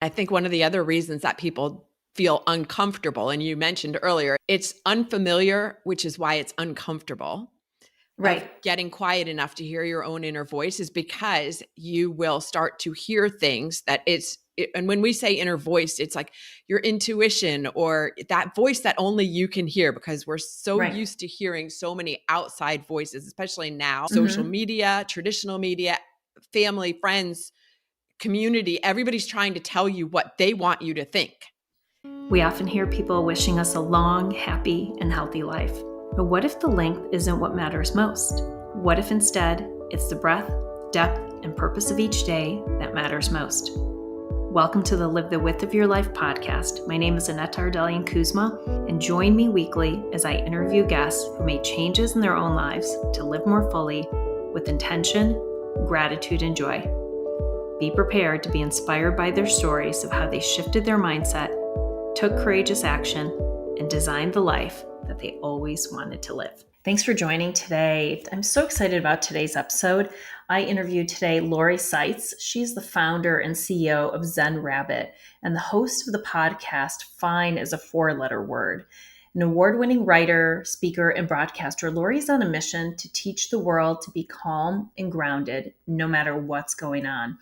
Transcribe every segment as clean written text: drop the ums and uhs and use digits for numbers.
I think one of the other reasons that people feel uncomfortable, and you mentioned earlier, it's unfamiliar, which is why it's uncomfortable, of Right. getting quiet enough to hear your own inner voice is because you will start to hear things and when we say inner voice, it's like your intuition or that voice that only you can hear, because we're so Right. used to hearing so many outside voices, especially now, social Mm-hmm. media, traditional media, family, friends, community, everybody's trying to tell you what they want you to think. We often hear people wishing us a long, happy, and healthy life. But what if the length isn't what matters most? What if instead it's the breadth, depth, and purpose of each day that matters most? Welcome to the Live the Width of Your Life podcast. My name is Annette Ardelian Kuzma, and join me weekly as I interview guests who made changes in their own lives to live more fully with intention, gratitude, and joy. Be prepared to be inspired by their stories of how they shifted their mindset, took courageous action, and designed the life that they always wanted to live. Thanks for joining today. I'm so excited about today's episode. I interviewed today Lori Saitz. She's the founder and CEO of Zen Rabbit and the host of the podcast Fine is a Four-Letter Word. An award-winning writer, speaker, and broadcaster, Lori's on a mission to teach the world to be calm and grounded no matter what's going on.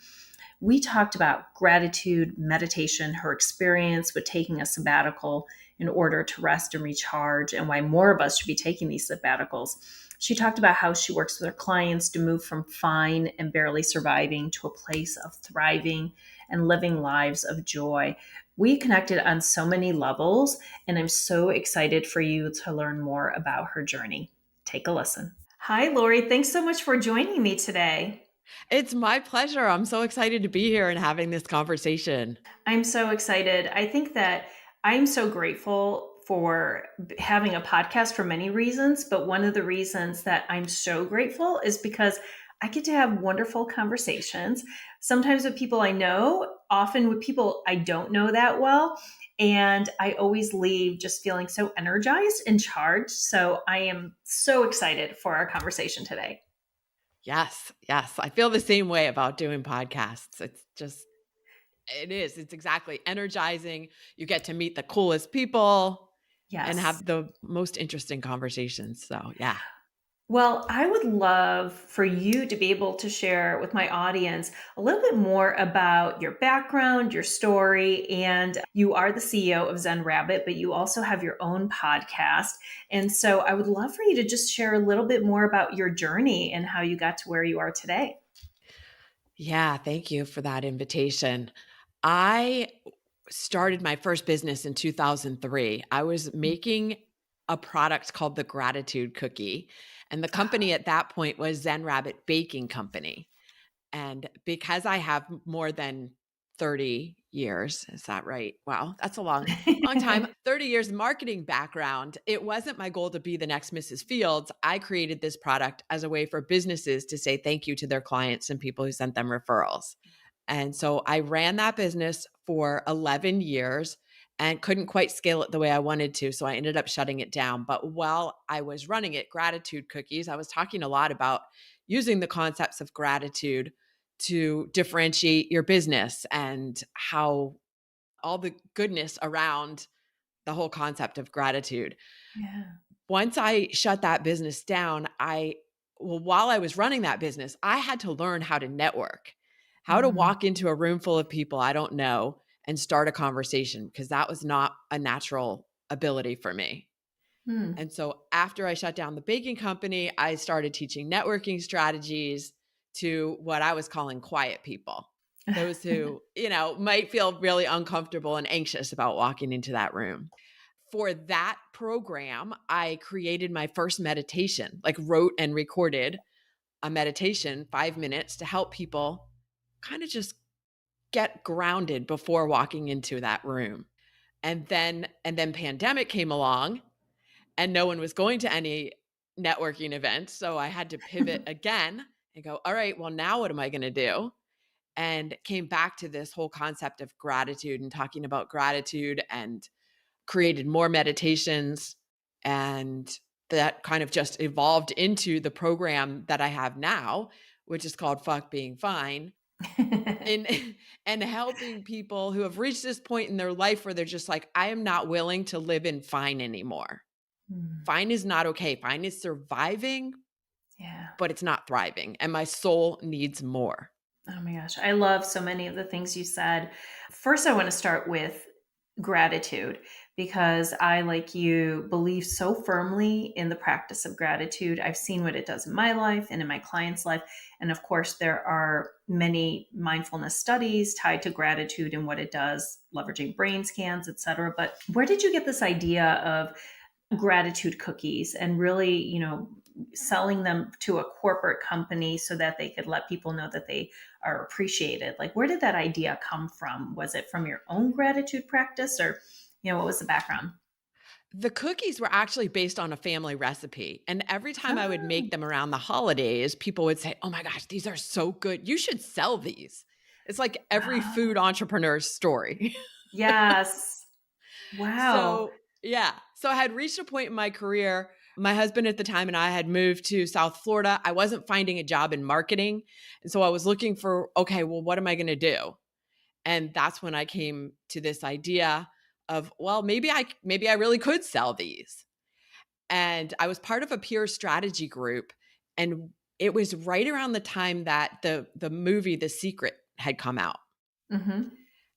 We talked about gratitude, meditation, her experience with taking a sabbatical in order to rest and recharge, and why more of us should be taking these sabbaticals. She talked about how she works with her clients to move from fine and barely surviving to a place of thriving and living lives of joy. We connected on so many levels, and I'm so excited for you to learn more about her journey. Take a listen. Hi, Lori. Thanks so much for joining me today. It's my pleasure. I'm so excited to be here and having this conversation. I'm so excited. I think that I'm so grateful for having a podcast for many reasons, but one of the reasons that I'm so grateful is because I get to have wonderful conversations, sometimes with people I know, often with people I don't know that well. And I always leave just feeling so energized and charged. So I am so excited for our conversation today. Yes, yes. I feel the same way about doing podcasts. It's exactly energizing. You get to meet the coolest people and Yes. have the most interesting conversations. So, yeah. Well, I would love for you to be able to share with my audience a little bit more about your background, your story, and you are the CEO of Zen Rabbit, but you also have your own podcast. And so I would love for you to just share a little bit more about your journey and how you got to where you are today. Yeah, thank you for that invitation. I started my first business in 2003. I was making a product called the Gratitude Cookie, and the company at that point was Zen Rabbit Baking Company. And because I have more than 30 years, is that right? Wow, that's a long time. 30 years marketing background. It wasn't my goal to be the next Mrs. Fields. I created this product as a way for businesses to say thank you to their clients and people who sent them referrals. And so I ran that business for 11 years and couldn't quite scale it the way I wanted to. So I ended up shutting it down. But while I was running it, Gratitude Cookies, I was talking a lot about using the concepts of gratitude to differentiate your business and how all the goodness around the whole concept of gratitude. Yeah. Once I shut that business down, while I was running that business, I had to learn how to network, how to Mm. walk into a room full of people I don't know and start a conversation, because that was not a natural ability for me. Mm. And so after I shut down the baking company, I started teaching networking strategies to what I was calling quiet people, those who, might feel really uncomfortable and anxious about walking into that room. For that program, I created my first meditation, like wrote and recorded a meditation, 5 minutes, to help people kind of just get grounded before walking into that room. And then pandemic came along and no one was going to any networking events. So I had to pivot again and go, all right, well, now what am I going to do? And came back to this whole concept of gratitude and talking about gratitude, and created more meditations. And that kind of just evolved into the program that I have now, which is called Fuck Being Fine. in and helping people who have reached this point in their life where they're just like, I am not willing to live in fine anymore. Mm, Fine is not okay. Fine is surviving, yeah. but it's not thriving. And my soul needs more. Oh my gosh, I love so many of the things you said. First, I want to start with gratitude because I, like you, believe so firmly in the practice of gratitude. I've seen what it does in my life and in my clients' life. And of course, there are many mindfulness studies tied to gratitude and what it does, leveraging brain scans, et cetera. But where did you get this idea of gratitude cookies and really, selling them to a corporate company so that they could let people know that they are appreciated? Like, where did that idea come from? Was it from your own gratitude practice, or, what was the background? The cookies were actually based on a family recipe. And every time I would Oh, make them around the holidays, people would say, oh my gosh, these are so good. You should sell these. It's like every wow. food entrepreneur's story. Yes. Wow. So, yeah. So I had reached a point in my career. My husband at the time and I had moved to South Florida. I wasn't finding a job in marketing. And so I was looking for, okay, well, what am I going to do? And that's when I came to this idea of, well, maybe I really could sell these. And I was part of a peer strategy group, and it was right around the time that the movie The Secret had come out. Mm-hmm.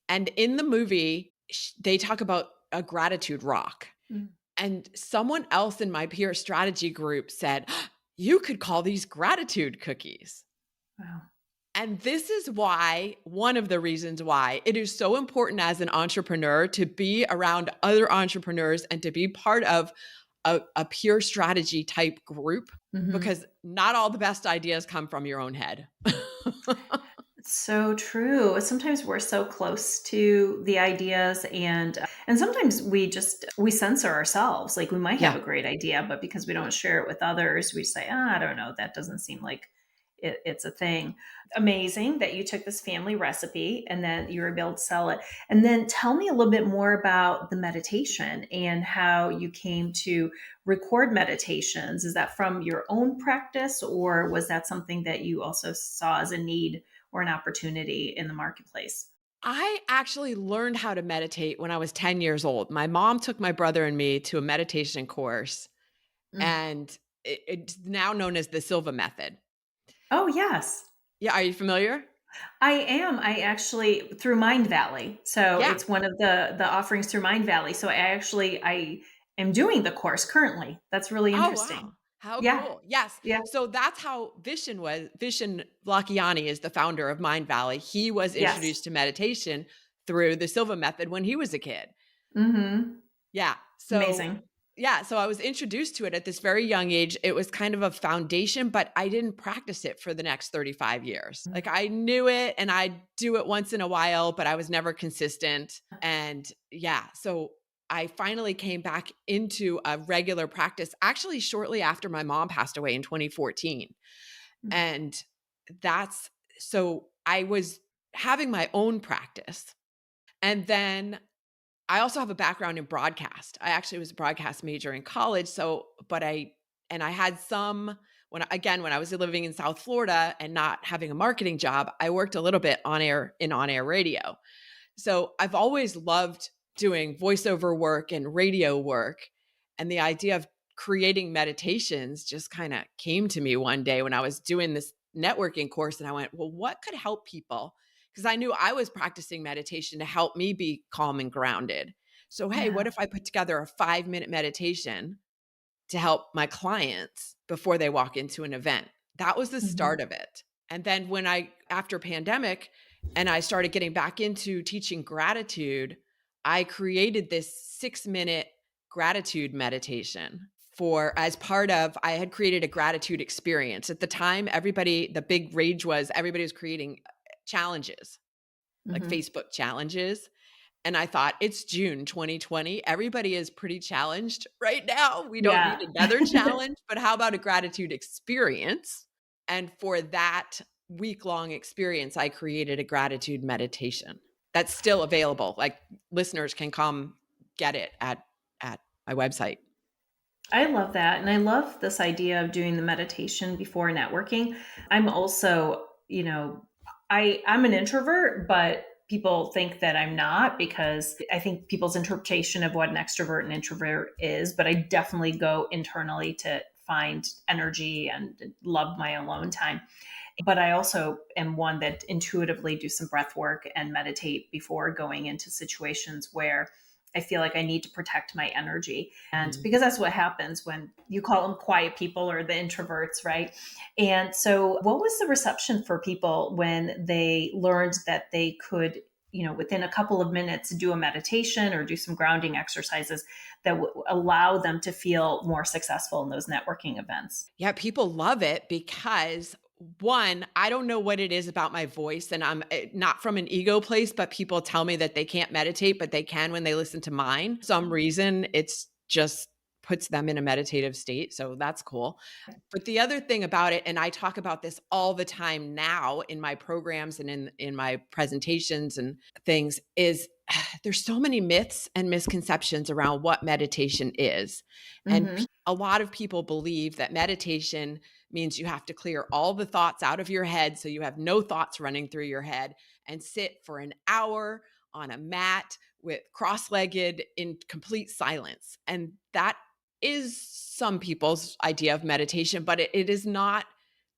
And in the movie, they talk about a gratitude rock. Mm. And someone else in my peer strategy group said, you could call these gratitude cookies. Wow. And this is why, one of the reasons why it is so important as an entrepreneur to be around other entrepreneurs and to be part of a pure strategy type group, Mm-hmm. because not all the best ideas come from your own head. It's so true. Sometimes we're so close to the ideas, and sometimes we censor ourselves. Like, we might have Yeah. a great idea, but because we don't share it with others, we say, I don't know, that doesn't seem like it's a thing. Amazing that you took this family recipe and then you were able to sell it. And then tell me a little bit more about the meditation and how you came to record meditations. Is that from your own practice, or was that something that you also saw as a need or an opportunity in the marketplace? I actually learned how to meditate when I was 10 years old. My mom took my brother and me to a meditation course, Mm. and it's now known as the Silva method. Oh, yes. Yeah, are you familiar? I am. I actually through Mind Valley. So Yeah. it's one of the offerings through Mind Valley. So I am doing the course currently. That's really Oh, interesting. wow. How Yeah. cool. Yes. Yeah. So that's how Vishen Lakhiani is the founder of Mind Valley. He was Yes. introduced to meditation through the Silva method when he was a kid. Mhm. Yeah. So Amazing. yeah, so I was introduced to it at this very young age. It was kind of a foundation, but I didn't practice it for the next 35 years. Like, I knew it and I'd do it once in a while, but I was never consistent. And yeah, so I finally came back into a regular practice actually shortly after my mom passed away in 2014. Mm. And that's so I was having my own practice. And then I also have a background in broadcast. I actually was a broadcast major in college. So, but I had some, when I was living in South Florida and not having a marketing job, I worked a little bit on air radio. So I've always loved doing voiceover work and radio work. And the idea of creating meditations just kind of came to me one day when I was doing this networking course. And I went, well, what could help people? Because I knew I was practicing meditation to help me be calm and grounded. So, hey, Yeah. what if I put together a 5-minute meditation to help my clients before they walk into an event? That was the Mhm. start of it. And then after pandemic, and I started getting back into teaching gratitude, I created this 6-minute gratitude meditation as part of, I had created a gratitude experience. At the time, the big rage was everybody was creating challenges, like Mhm. Facebook challenges. And I thought, it's June 2020. Everybody is pretty challenged right now. We don't need Yeah. another challenge, but how about a gratitude experience? And for that week-long experience, I created a gratitude meditation that's still available. Like, listeners can come get it at my website. I love that. And I love this idea of doing the meditation before networking. I'm also, I'm an introvert, but people think that I'm not because I think people's interpretation of what an extrovert and introvert is, but I definitely go internally to find energy and love my alone time. But I also am one that intuitively do some breath work and meditate before going into situations where I feel like I need to protect my energy. And Mhm. because that's what happens when you call them quiet people or the introverts, right? And so, what was the reception for people when they learned that they could, within a couple of minutes, do a meditation or do some grounding exercises that would allow them to feel more successful in those networking events? Yeah, people love it because one, I don't know what it is about my voice, and I'm not from an ego place, but people tell me that they can't meditate, but they can when they listen to mine. Some reason it's just puts them in a meditative state. So that's cool. But the other thing about it, and I talk about this all the time now in my programs and in my presentations and things, is there's so many myths and misconceptions around what meditation is. And Hmm. a lot of people believe that meditation means you have to clear all the thoughts out of your head so you have no thoughts running through your head and sit for an hour on a mat with cross-legged in complete silence. And that is some people's idea of meditation, but it is not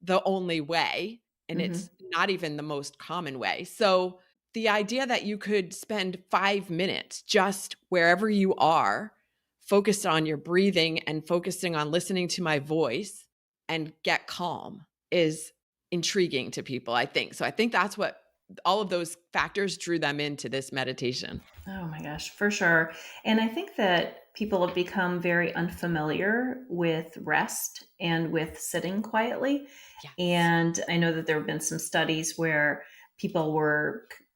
the only way, and it's Hmm. not even the most common way. So the idea that you could spend 5 minutes just wherever you are, focused on your breathing and focusing on listening to my voice and get calm is intriguing to people, I think. So I think that's what all of those factors drew them into this meditation. Oh my gosh, for sure. And I think that people have become very unfamiliar with rest and with sitting quietly. Yes. And I know that there have been some studies where people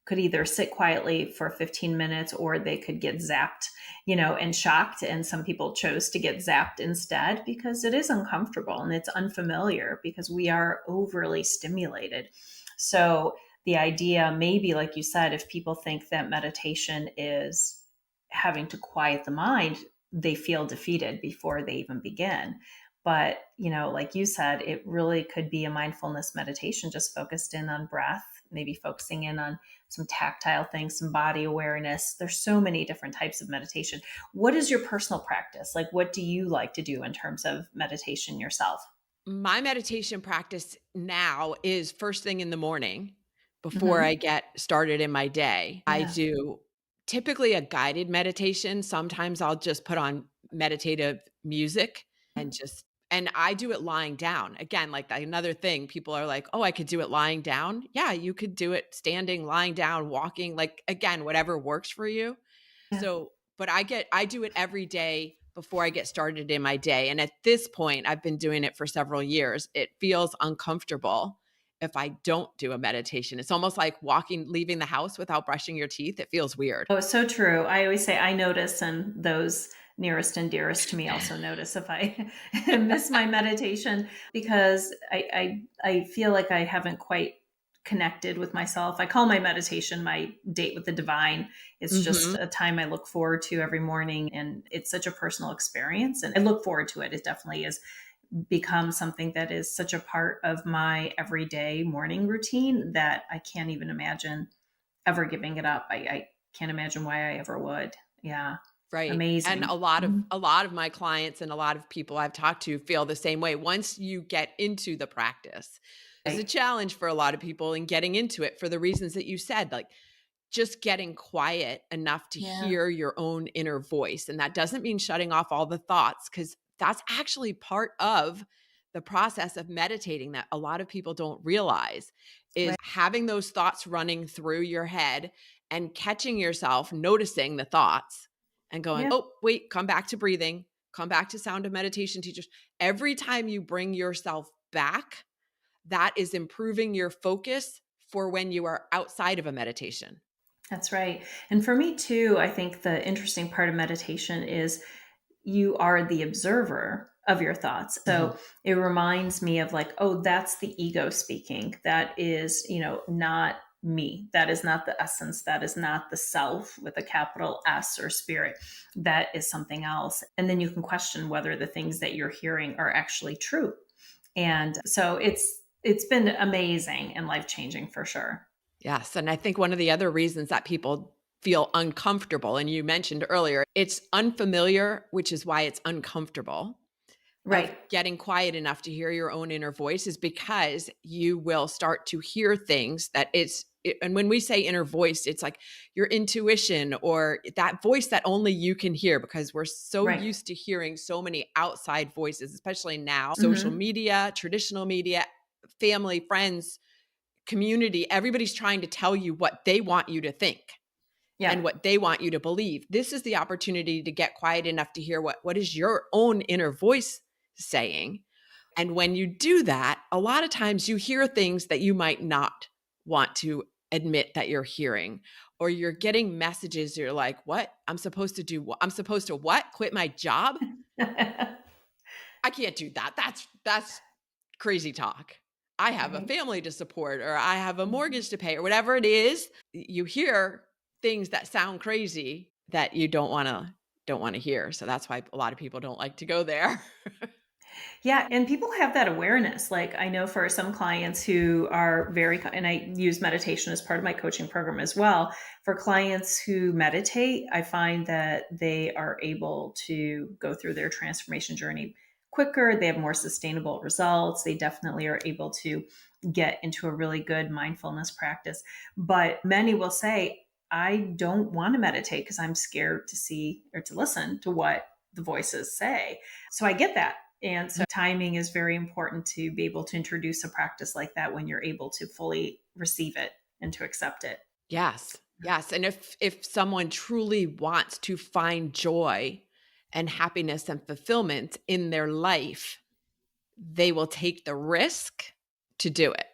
could either sit quietly for 15 minutes or they could get zapped, and shocked. And some people chose to get zapped instead because it is uncomfortable and it's unfamiliar because we are overly stimulated. So the idea, maybe, like you said, if people think that meditation is having to quiet the mind, they feel defeated before they even begin. But, like you said, it really could be a mindfulness meditation just focused in on breath, maybe focusing in on some tactile things, some body awareness. There's so many different types of meditation. What is your personal practice? Like, what do you like to do in terms of meditation yourself? My meditation practice now is first thing in the morning before I Hmm. get started in my day. I Yeah. do typically a guided meditation. Sometimes I'll just put on meditative music and I do it lying down. Again, like another thing, people are like, "Oh, I could do it lying down." Yeah, you could do it standing, lying down, walking, like again, whatever works for you. Yeah. So, but I do it every day before I get started in my day. And at this point, I've been doing it for several years. It feels uncomfortable if I don't do a meditation. It's almost like leaving the house without brushing your teeth. It feels weird. Oh, it's so true. I always say I notice, and those nearest and dearest to me also notice if I miss my meditation because I feel like I haven't quite connected with myself. I call my meditation my date with the divine. It's just Mhm. a time I look forward to every morning, and it's such a personal experience. And I look forward to it. It definitely is become something that is such a part of my everyday morning routine that I can't even imagine ever giving it up. I can't imagine why I ever would. Yeah. Right. And Amazing. Mhm. a lot of my clients and a lot of people I've talked to feel the same way. Once you get into the practice, there's a Right. challenge for a lot of people in getting into it for the reasons that you said, like just getting quiet enough to Yeah. hear your own inner voice. And that doesn't mean shutting off all the thoughts, because that's actually part of the process of meditating that a lot of people don't realize is Right. having those thoughts running through your head and catching yourself, noticing the thoughts and going, Yeah. oh, wait, come back to breathing, come back to sound of meditation teachers. Every time you bring yourself back, that is improving your focus for when you are outside of a meditation. That's right. And for me too, I think the interesting part of meditation is you are the observer of your thoughts. Mhm. So it reminds me of like, oh, that's the ego speaking. That is, not me. That is not the essence. That is not the self with a capital S or spirit. That is something else. And then you can question whether the things that you're hearing are actually true. And so it's been amazing and life changing for sure. Yes. And I think one of the other reasons that people feel uncomfortable, and you mentioned earlier, it's unfamiliar, which is why it's uncomfortable, of Right. getting quiet enough to hear your own inner voice is because you will start to hear things and when we say inner voice, it's like your intuition or that voice that only you can hear, because we're so Right. used to hearing so many outside voices, especially now, social Mm-hmm. media, traditional media, family, friends, community, everybody's trying to tell you what they want you to think Yeah. and what they want you to believe. This is the opportunity to get quiet enough to hear what is your own inner voice saying. And when you do that, a lot of times you hear things that you might not want to admit that you're hearing, or you're getting messages. You're like, what? I'm supposed to do what? I'm supposed to what? Quit my job? I can't do that. That's crazy talk. I have a Right. family to support, or I have a mortgage to pay, or whatever it is. You hear things that sound crazy that you don't want to hear. So that's why a lot of people don't like to go there. Yeah, and people have that awareness. Like I know for some clients who are and I use meditation as part of my coaching program as well. For clients who meditate, I find that they are able to go through their transformation journey quicker. They have more sustainable results. They definitely are able to get into a really good mindfulness practice. But many will say, I don't want to meditate because I'm scared to see or to listen to what the voices say. So I get that. And so timing is very important to be able to introduce a practice like that when you're able to fully receive it and to accept it. Yes. Yes. And if someone truly wants to find joy and happiness and fulfillment in their life, they will take the risk to do it.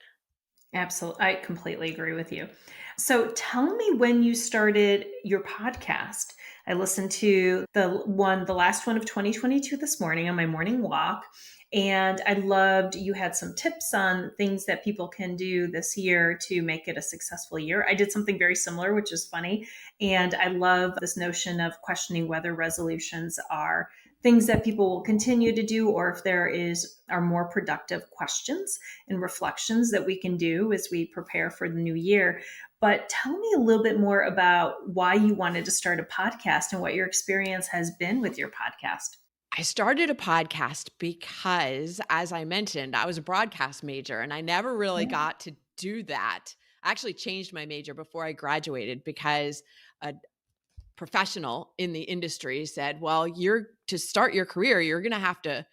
Absolutely. I completely agree with you. So tell me when you started your podcast. I listened to the last one of 2022 this morning on my morning walk. And I loved you had some tips on things that people can do this year to make it a successful year. I did something very similar, which is funny. And I love this notion of questioning whether resolutions are things that people will continue to do or if are more productive questions and reflections that we can do as we prepare for the new year. But tell me a little bit more about why you wanted to start a podcast and what your experience has been with your podcast. I started a podcast because, as I mentioned, I was a broadcast major and I never really Yeah. got to do that. I actually changed my major before I graduated because a professional in the industry said, well, you're to start your career, you're going to have to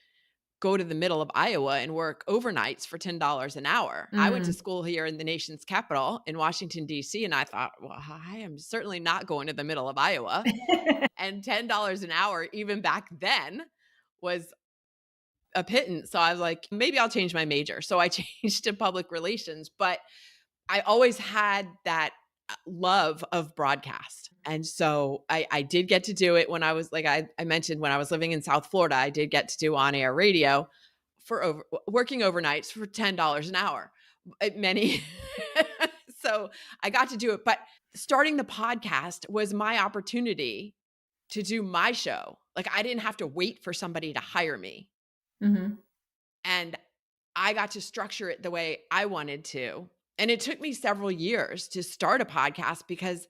go to the middle of Iowa and work overnights for $10 an hour. I went to Mm. school here in the nation's capital in Washington, D.C., and I thought, well, I am certainly not going to the middle of Iowa. And $10 an hour, even back then, was a pittance. So I was like, maybe I'll change my major. So I changed to public relations, but I always had that love of broadcast. And so I did get to do it when I was, like I mentioned, when I was living in South Florida, I did get to do on air radio for working overnights for $10 an hour. Many. So I got to do it. But starting the podcast was my opportunity to do my show. Like I didn't have to wait for somebody to hire me. Hmm. And I got to structure it the way I wanted to. And it took me several years to start a podcast because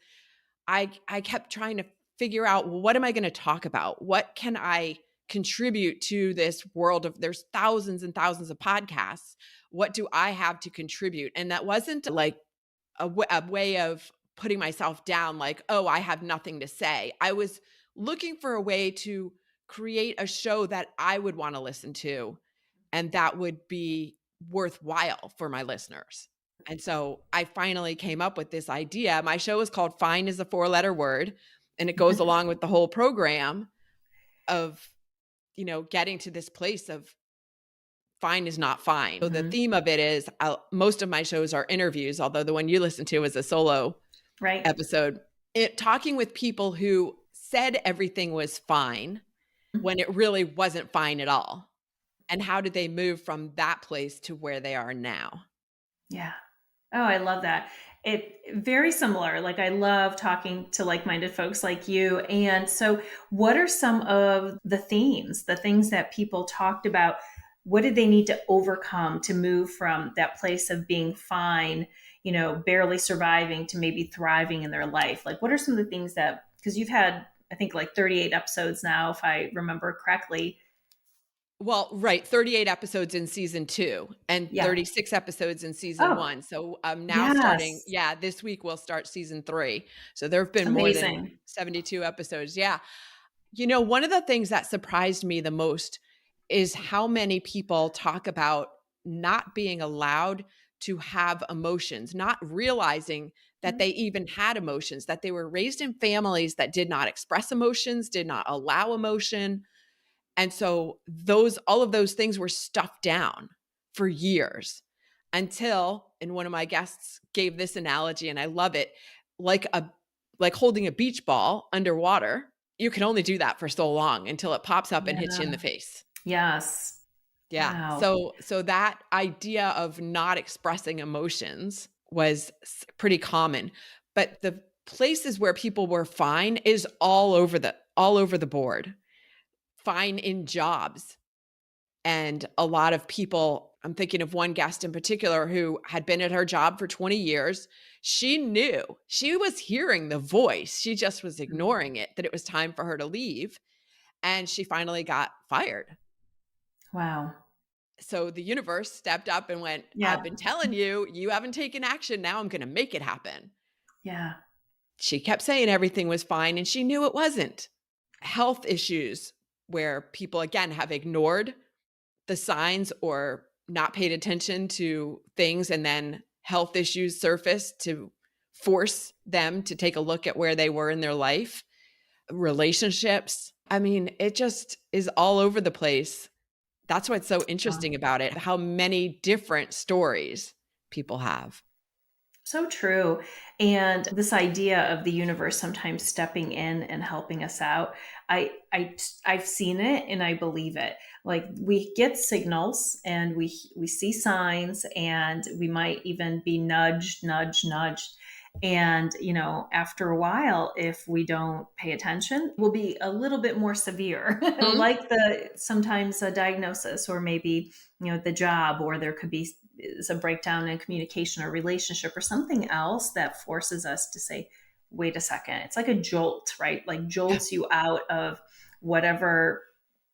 I kept trying to figure out, well, what am I going to talk about? What can I contribute to this world of there's thousands and thousands of podcasts. What do I have to contribute? And that wasn't like a way of putting myself down like, oh, I have nothing to say. I was looking for a way to create a show that I would want to listen to and that would be worthwhile for my listeners. And so I finally came up with this idea. My show is called Fine is a 4-letter word, and it goes along with the whole program of, getting to this place of fine is not fine. So the Hmm. theme of it is most of my shows are interviews, although the one you listen to is a solo Right. episode. Talking with people who said everything was fine when it really wasn't fine at all. And how did they move from that place to where they are now? Yeah. Oh, I love that. It very similar. Like I love talking to like-minded folks like you. And so what are some of the themes, the things that people talked about? What did they need to overcome to move from that place of being fine barely surviving to maybe thriving in their life? Like, what are some of the things that, because you've had, I think, like 38 episodes now, if I remember correctly. Well, right, 38 episodes in season 2 and Yeah. 36 episodes in season Oh, 1. So, I'm now starting, yes. yeah, this week we'll start season 3. So there have been more than Amazing. 72 episodes. Yeah. One of the things that surprised me the most is how many people talk about not being allowed to have emotions, not realizing that they even had emotions, that they were raised in families that did not express emotions, did not allow emotion. And so all of those things were stuffed down for years until, and one of my guests gave this analogy and I love it, like like holding a beach ball underwater. You can only do that for so long until it pops up and hits you in Yeah. the face. Yes. Yeah. Wow. So that idea of not expressing emotions was pretty common. But the places where people were fine is all over the board. Fine in jobs. And a lot of people, I'm thinking of one guest in particular who had been at her job for 20 years. She knew, she was hearing the voice. She just was ignoring it, that it was time for her to leave. And she finally got fired. Wow. So the universe stepped up and went, I've Yeah. been telling you, you haven't taken action. Now I'm going to make it happen. Yeah. She kept saying everything was fine and she knew it wasn't. Health issues where people, again, have ignored the signs or not paid attention to things, and then health issues surface to force them to take a look at where they were in their life. Relationships. I mean, it just is all over the place. That's what's so interesting about it, how many different stories people have. So true. And this idea of the universe sometimes stepping in and helping us out, I've seen it and I believe it. Like, we get signals and we see signs, and we might even be nudged. And, after a while, if we don't pay attention, will be a little bit more severe, Mhm. like sometimes a diagnosis, or maybe, the job, or there could be a breakdown in communication or relationship or something else that forces us to say, wait a second. It's like a jolt, right? Like, Yeah. jolts you out of whatever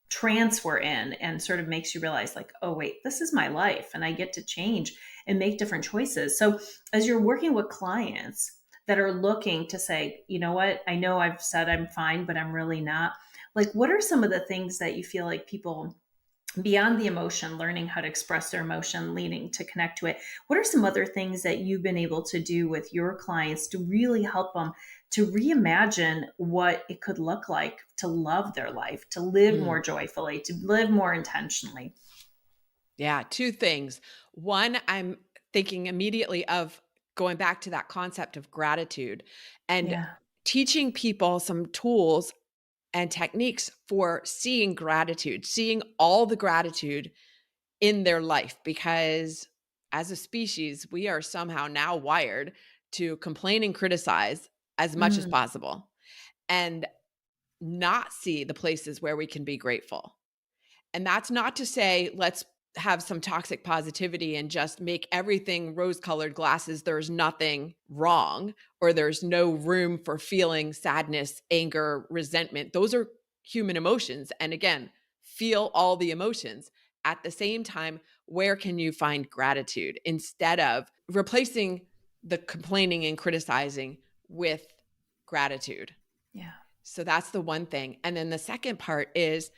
trance we're in, and sort of makes you realize, like, oh wait, this is my life and I get to change and make different choices. So as you're working with clients that are looking to say, you know what, I know I've said I'm fine, but I'm really not, like, what are some of the things that you feel like people, beyond the emotion, learning how to express their emotion, leading to connect to it, what are some other things that you've been able to do with your clients to really help them to reimagine what it could look like to love their life, to live Mm. more joyfully, to live more intentionally? Yeah, 2 things. One, I'm thinking immediately of going back to that concept of gratitude and Yeah. teaching people some tools and techniques for seeing gratitude, seeing all the gratitude in their life, because as a species, we are somehow now wired to complain and criticize as much as Mm, possible and not see the places where we can be grateful. And that's not to say let's have some toxic positivity and just make everything rose colored glasses. There's nothing wrong, or there's no room for feeling sadness, anger, resentment. Those are human emotions. And again, feel all the emotions. At the same time, where can you find gratitude instead of replacing the complaining and criticizing with gratitude? yeah. So that's the one thing. And then the second part is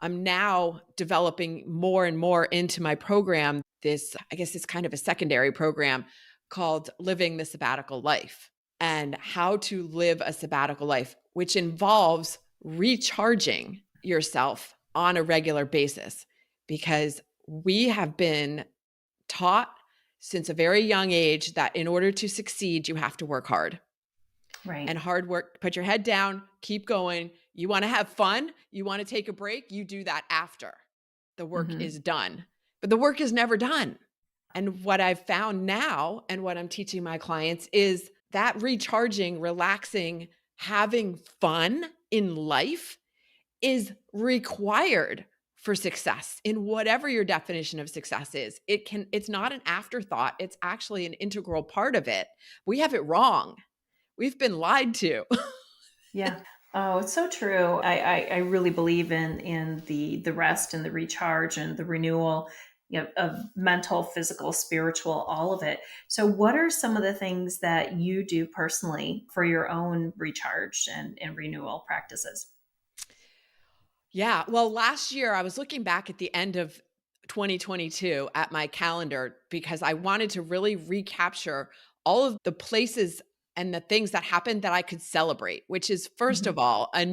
I'm now developing more and more into my program. This, I guess it's kind of a secondary program called Living the Sabbatical Life, and how to live a sabbatical life, which involves recharging yourself on a regular basis. Because we have been taught since a very young age that in order to succeed, you have to work hard. Right. And hard work, put your head down, keep going. You want to have fun, you want to take a break, you do that after the work Hmm. is done. But the work is never done. And what I've found now and what I'm teaching my clients is that recharging, relaxing, having fun in life is required for success in whatever your definition of success is. It's not an afterthought. It's actually an integral part of it. We have it wrong. We've been lied to. Yeah. Oh, it's so true. I really believe in the rest and the recharge and the renewal, of mental, physical, spiritual, all of it. So what are some of the things that you do personally for your own recharge and renewal practices? Yeah. Well, last year I was looking back at the end of 2022 at my calendar because I wanted to really recapture all of the places and the things that happened that I could celebrate, which is first Mhm. of all a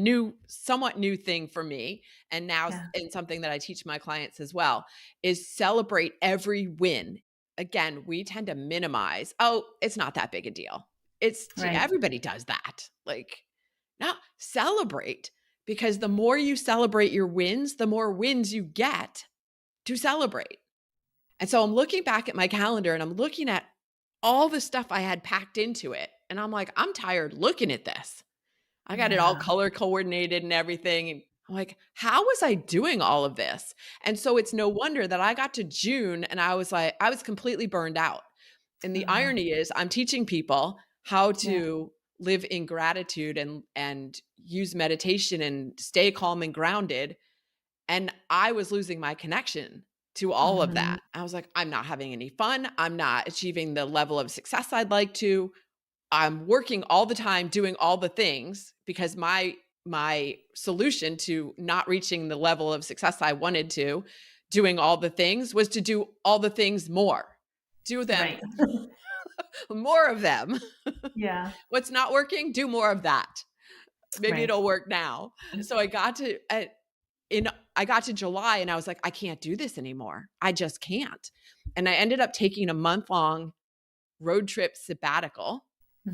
somewhat new thing for me, and now Yeah. and something that I teach my clients as well, is celebrate every win. Again, we tend to minimize. Oh, it's not that big a deal. Right. Everybody does that. Like, no, celebrate, because the more you celebrate your wins, the more wins you get to celebrate. And so I'm looking back at my calendar and I'm looking at all the stuff I had packed into it. And I'm like, I'm tired looking at this. I got it all Yeah. color coordinated and everything. And I'm like, how was I doing all of this? And so it's no wonder that I got to June and I was like, I was completely burned out. And the Oh, irony is I'm teaching people how yeah. to live in gratitude and use meditation and stay calm and grounded, and I was losing my connection to all of Mhm. that. I was like, I'm not having any fun. I'm not achieving the level of success I'd like to. I'm working all the time doing all the things because my solution to not reaching the level of success I wanted to, doing all the things, was to do all the things more. Do them, Right. more of them. Yeah. What's not working? Do more of that. Maybe Right. it'll work now. So I got to July and I was like, I can't do this anymore. I just can't. And I ended up taking a month-long road trip sabbatical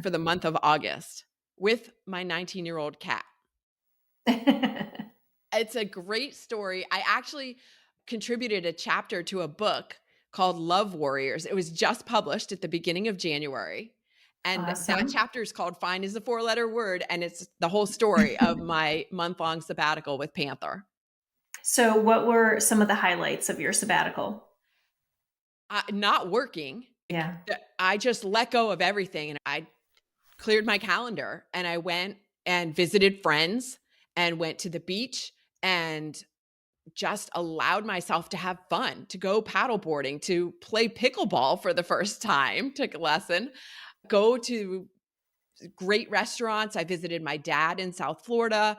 for the month of August with my 19-year-old cat. It's a great story. I actually contributed a chapter to a book called Love Warriors. It was just published at the beginning of January. And that Awesome. chapter is called Fine is a Four-Letter Word. And it's the whole story of my month-long sabbatical with Panther. So, what were some of the highlights of your sabbatical? Not working. Yeah. I just let go of everything and I cleared my calendar and I went and visited friends and went to the beach and just allowed myself to have fun, to go paddleboarding, to play pickleball for the first time, took a lesson, go to great restaurants. I visited my dad in South Florida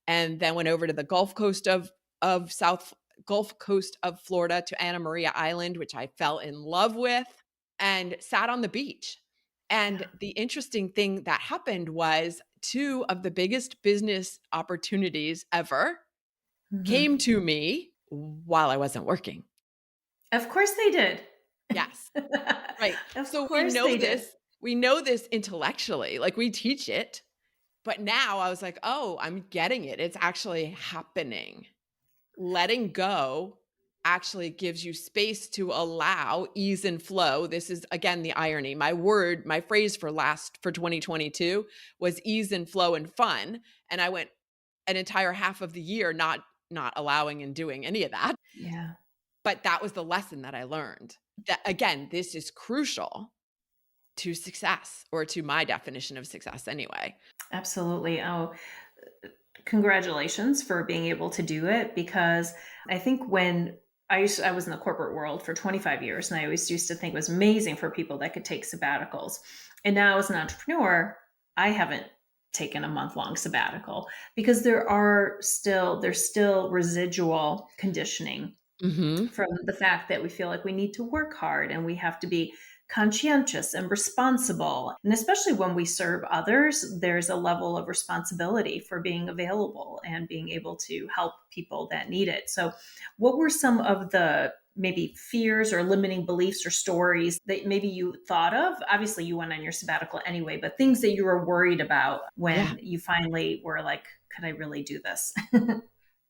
and then went over to the Gulf Coast of Florida to Anna Maria Island, which I fell in love with, and sat on the beach. And Yeah. the interesting thing that happened was two of the biggest business opportunities ever Mhm. came to me while I wasn't working. Of course they did. Yes. Right. Of So course they did. we know this intellectually, like we teach it, but now I was like, "Oh, I'm getting it. It's actually happening." Letting go actually gives you space to allow ease and flow. This is again the irony. My phrase for 2022 was ease and flow and fun, and I went an entire half of the year not allowing and doing any of that. Yeah. But that was the lesson that I learned. That again, this is crucial to success, or to my definition of success anyway. Absolutely. Oh, congratulations for being able to do it, because I think when I was in the corporate world for 25 years, and I always used to think it was amazing for people that could take sabbaticals. And now as an entrepreneur, I haven't taken a month-long sabbatical because there's still residual conditioning Mhm. from the fact that we feel like we need to work hard and we have to be conscientious and responsible. And especially when we serve others, there's a level of responsibility for being available and being able to help people that need it. So, what were some of the maybe fears or limiting beliefs or stories that maybe you thought of? Obviously, you went on your sabbatical anyway, but things that you were worried about Yeah. when you finally were like, could I really do this?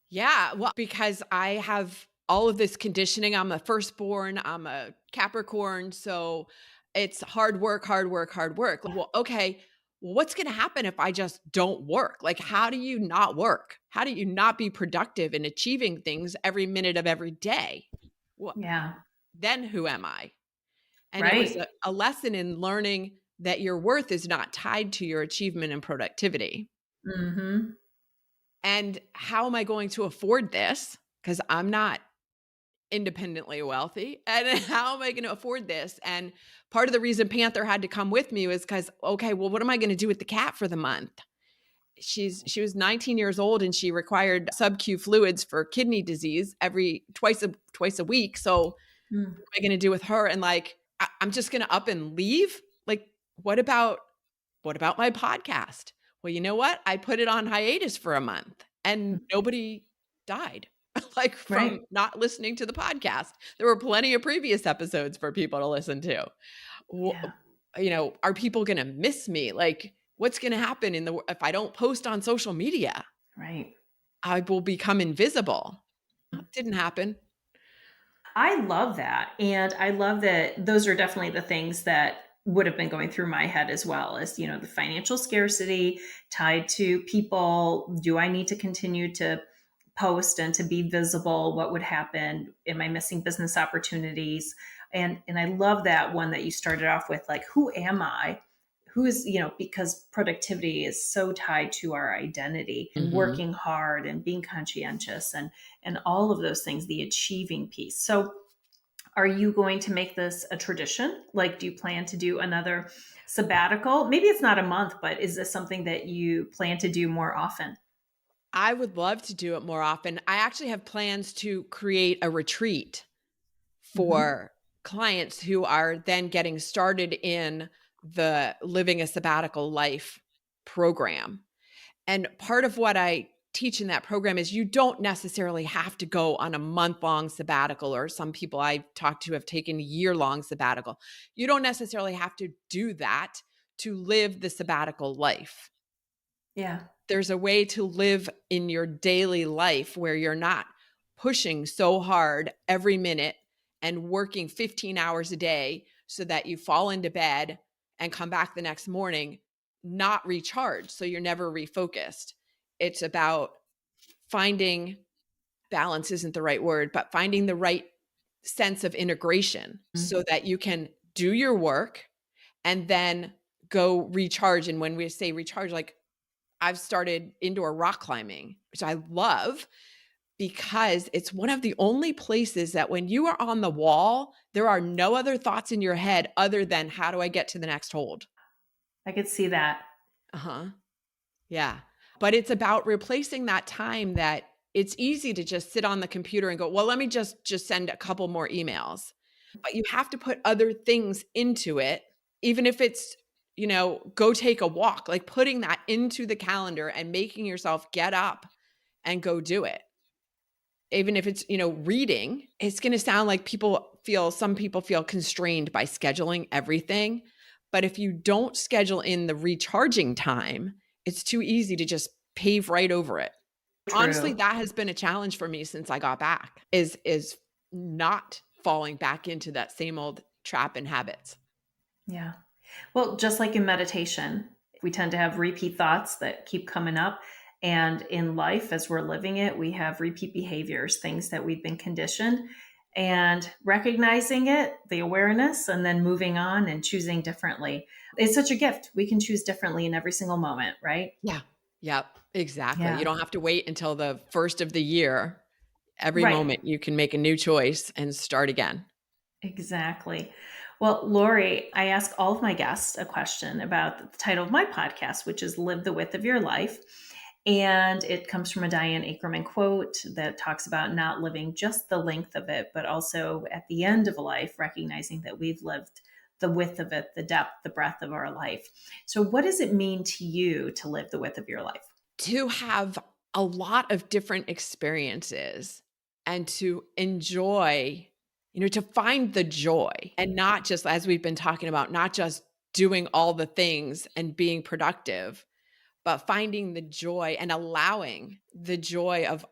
Yeah, well, because I have all of this conditioning. I'm a firstborn, I'm a Capricorn, so it's hard work, hard work, hard work. Well, okay, well, what's going to happen if I just don't work? Like, how do you not work? How do you not be productive in achieving things every minute of every day? Well, Yeah. then who am I? And it was Right. a lesson in learning that your worth is not tied to your achievement and productivity. Mhm. And how am I going to afford this? Because I'm not independently wealthy. And how am I going to afford this? And part of the reason Panther had to come with me was because, okay, well, what am I going to do with the cat for the month? She was 19 years old and she required sub-Q fluids for kidney disease every twice a week. So Mm. what am I going to do with her? And like, I'm just going to up and leave. Like, what about my podcast? Well, you know what? I put it on hiatus for a month and nobody died like from Right. not listening to the podcast. There were plenty of previous episodes for people to listen to. Yeah. Are people going to miss me? Like, what's going to happen if I don't post on social media? Right. I will become invisible. Didn't happen. I love that. And I love that those are definitely the things that would have been going through my head as well as, the financial scarcity tied to people. Do I need to continue to post and to be visible? What would happen? Am I missing business opportunities? And I love that one that you started off with, like, who am I? Who is, because productivity is so tied to our identity and Mhm. working hard and being conscientious and all of those things, the achieving piece. So are you going to make this a tradition? Like, do you plan to do another sabbatical? Maybe it's not a month, but is this something that you plan to do more often? I would love to do it more often. I actually have plans to create a retreat Hmm. for clients who are then getting started in the living a sabbatical life program. And part of what I teach in that program is you don't necessarily have to go on a month-long sabbatical, or some people I've talked to have taken year-long sabbatical. You don't necessarily have to do that to live the sabbatical life. Yeah. There's a way to live in your daily life where you're not pushing so hard every minute and working 15 hours a day so that you fall into bed and come back the next morning not recharged. So you're never refocused. It's about finding balance isn't the right word, but finding the right sense of integration so Mhm. that you can do your work and then go recharge. And when we say recharge, like I've started indoor rock climbing, which I love because it's one of the only places that when you are on the wall, there are no other thoughts in your head other than how do I get to the next hold? I could see that. Uh-huh. Yeah. But it's about replacing that time that it's easy to just sit on the computer and go, well, let me just send a couple more emails. But you have to put other things into it, even if it's, go take a walk, like putting that into the calendar and making yourself get up and go do it. Even if it's, reading, it's going to sound like some people feel constrained by scheduling everything. But if you don't schedule in the recharging time, it's too easy to just pave right over it. Honestly, True. that has been a challenge for me since I got back is not falling back into that same old trap and habits. Yeah. Well, just like in meditation, we tend to have repeat thoughts that keep coming up. And in life, as we're living it, we have repeat behaviors, things that we've been conditioned, and recognizing it, the awareness, and then moving on and choosing differently. It's such a gift. We can choose differently in every single moment, right? Yeah. Yep, exactly. You Yeah. don't have to wait until the first of the year. Every Right. moment you can make a new choice and start again. Exactly. Well, Lori, I ask all of my guests a question about the title of my podcast, which is Live the Width of Your Life. And it comes from a Diane Ackerman quote that talks about not living just the length of it, but also at the end of a life, recognizing that we've lived the width of it, the depth, the breadth of our life. So, what does it mean to you to live the width of your life? To have a lot of different experiences and to enjoy, to find the joy and not just, as we've been talking about, not just doing all the things and being productive, but finding the joy and allowing the joy of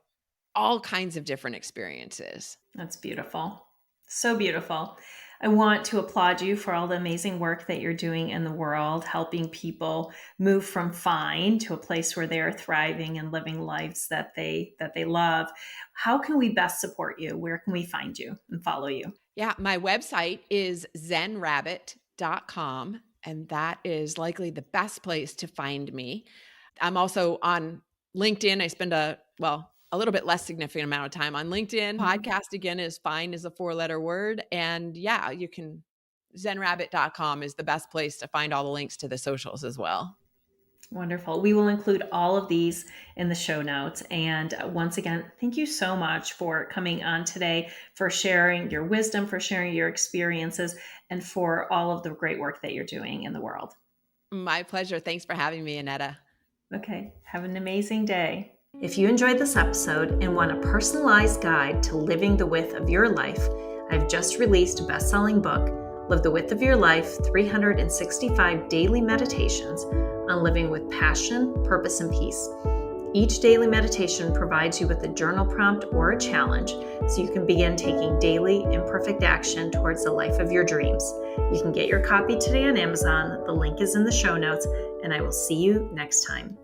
all kinds of different experiences. That's beautiful. So beautiful. I want to applaud you for all the amazing work that you're doing in the world, helping people move from fine to a place where they are thriving and living lives that they love. How can we best support you? Where can we find you and follow you? Yeah, my website is zenrabbit.com, and that is likely the best place to find me. I'm also on LinkedIn. I spend a little bit less significant amount of time on LinkedIn. Podcast again is fine as a 4-letter word. And yeah, you can zenrabbit.com is the best place to find all the links to the socials as well. Wonderful. We will include all of these in the show notes. And once again, thank you so much for coming on today, for sharing your wisdom, for sharing your experiences, and for all of the great work that you're doing in the world. My pleasure. Thanks for having me, Annetta. Okay. Have an amazing day. If you enjoyed this episode and want a personalized guide to living the width of your life, I've just released a best-selling book, Live the Width of Your Life, 365 Daily Meditations on Living with Passion, Purpose, and Peace. Each daily meditation provides you with a journal prompt or a challenge so you can begin taking daily imperfect action towards the life of your dreams. You can get your copy today on Amazon. The link is in the show notes, and I will see you next time.